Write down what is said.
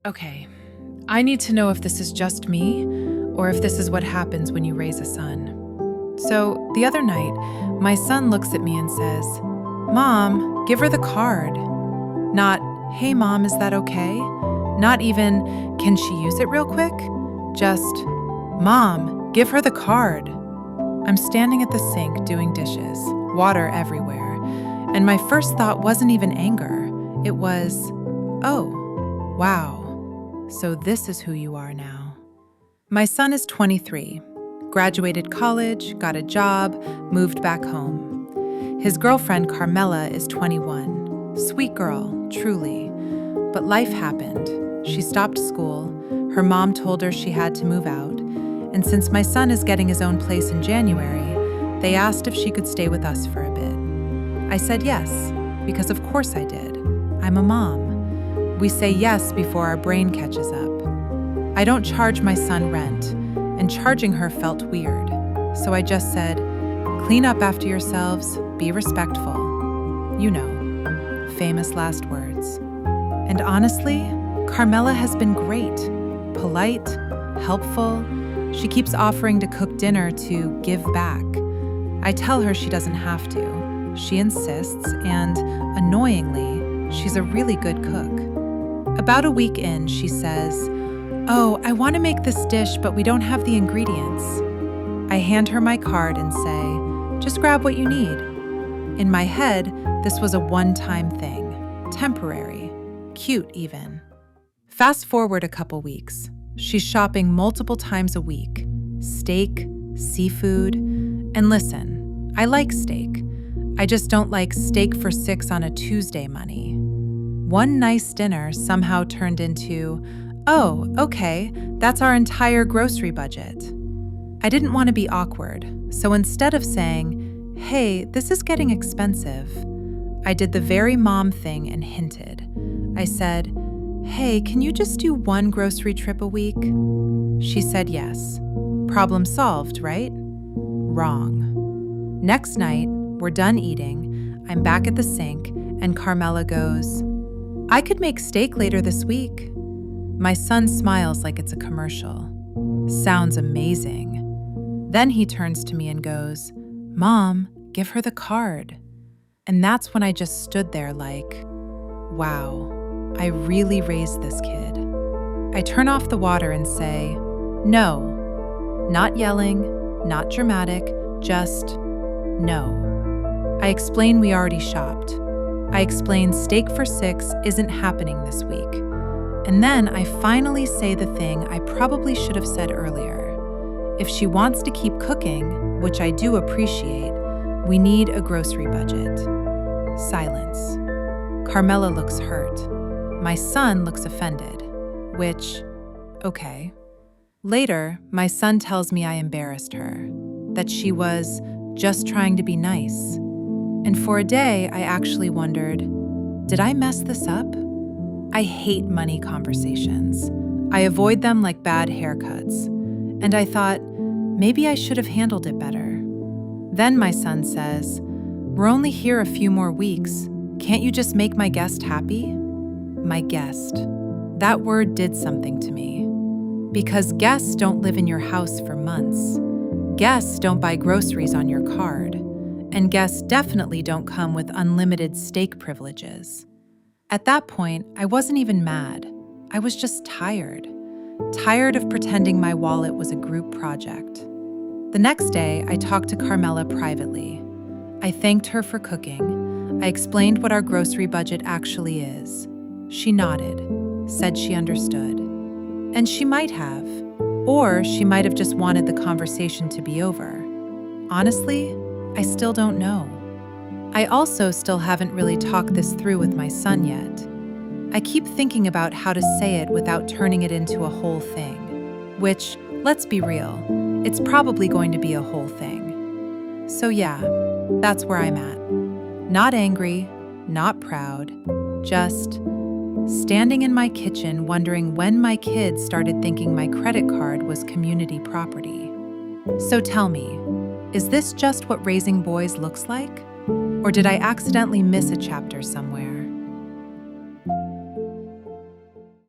Okay, I need to know if this is just me or if this is what happens when you raise a son. So, the other night, my son looks at me and says, "Mom, give her the card." Not, "Hey, Mom, is that okay?" Not even, "Can she use it real quick?" Just, "Mom, give her the card." I'm standing at the sink doing dishes, water everywhere, and my first thought wasn't even anger. It was, "Oh, wow. So this is who you are now." My son is 23, graduated college, got a job, moved back home. His girlfriend, Carmela, is 21. Sweet girl, truly. But life happened. She stopped school, her mom told her she had to move out, and since my son is getting his own place in January, they asked if she could stay with us for a bit. I said yes, because of course I did. I'm a mom. We say yes before our brain catches up. I don't charge my son rent, and charging her felt weird. So I just said, "Clean up after yourselves, be respectful." You know, famous last words. And honestly, Carmela has been great, polite, helpful. She keeps offering to cook dinner to give back. I tell her she doesn't have to. She insists, and annoyingly, she's a really good cook. About a week in, she says, "Oh, I want to make this dish, but we don't have the ingredients." I hand her my card and say, "Just grab what you need." In my head, this was a one-time thing, temporary, cute even. Fast forward a couple weeks. She's shopping multiple times a week. Steak, seafood, and listen, I like steak. I just don't like steak for $6 on a Tuesday money. One nice dinner somehow turned into, "Oh, okay, that's our entire grocery budget." I didn't want to be awkward, so instead of saying, "Hey, this is getting expensive," I did the very mom thing and hinted. I said, "Hey, can you just do one grocery trip a week?" She said yes. Problem solved, right? Wrong. Next night, we're done eating, I'm back at the sink, and Carmela goes, "I could make steak later this week." My son smiles like it's a commercial. Sounds amazing. Then he turns to me and goes, "Mom, give her the card." And that's when I just stood there like, wow, I really raised this kid. I turn off the water and say, "No." Not yelling, not dramatic, just no. I explain we already shopped. I explain steak for $6 isn't happening this week. And then I finally say the thing I probably should have said earlier. If she wants to keep cooking, which I do appreciate, we need a grocery budget. Silence. Carmela looks hurt. My son looks offended, which, okay. Later, my son tells me I embarrassed her, that she was just trying to be nice. And for a day, I actually wondered, did I mess this up? I hate money conversations. I avoid them like bad haircuts. And I thought, maybe I should have handled it better. Then my son says, "We're only here a few more weeks. Can't you just make my guest happy?" My guest. That word did something to me. Because guests don't live in your house for months. Guests don't buy groceries on your card. And guests definitely don't come with unlimited steak privileges. At that point, I wasn't even mad. I was just tired. Tired of pretending my wallet was a group project. The next day, I talked to Carmela privately. I thanked her for cooking. I explained what our grocery budget actually is. She nodded, said she understood. And she might have. Or she might have just wanted the conversation to be over. Honestly, I still don't know. I also still haven't really talked this through with my son yet. I keep thinking about how to say it without turning it into a whole thing. Which, let's be real, it's probably going to be a whole thing. So yeah, that's where I'm at. Not angry, not proud, just standing in my kitchen wondering when my kids started thinking my credit card was community property. So tell me, is this just what raising boys looks like? Or did I accidentally miss a chapter somewhere?